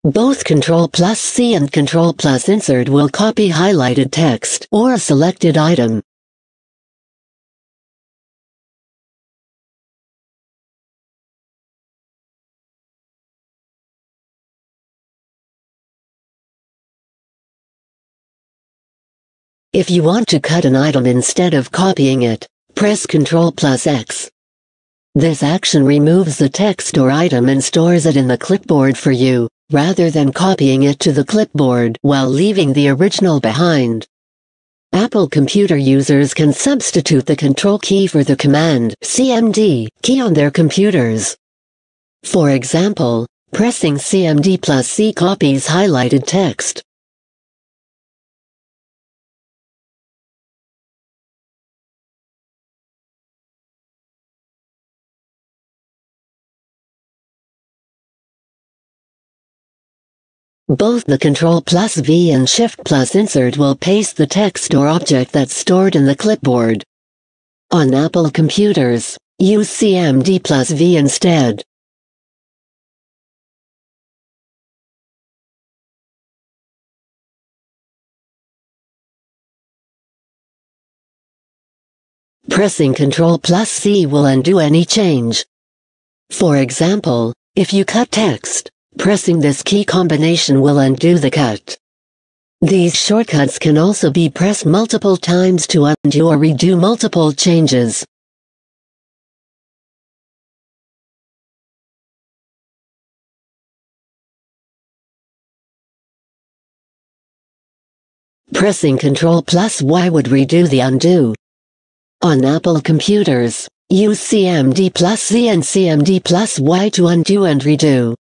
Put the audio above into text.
Both Ctrl+C and Ctrl+Insert will copy highlighted text or a selected item. If you want to cut an item instead of copying it, press Ctrl+X. This action removes the text or item and stores it in the clipboard for you, rather than copying it to the clipboard while leaving the original behind. Apple computer users can substitute the Control key for the Command CMD key on their computers. For example, pressing CMD+C copies highlighted text. Both the Ctrl+V and Shift+Insert will paste the text or object that's stored in the clipboard. On Apple computers, use CMD+V instead. Pressing Ctrl+C will undo any change. For example, if you cut text, pressing this key combination will undo the cut. These shortcuts can also be pressed multiple times to undo or redo multiple changes. Pressing Ctrl+Y would redo the undo. On Apple computers, use CMD+C and CMD+Y to undo and redo.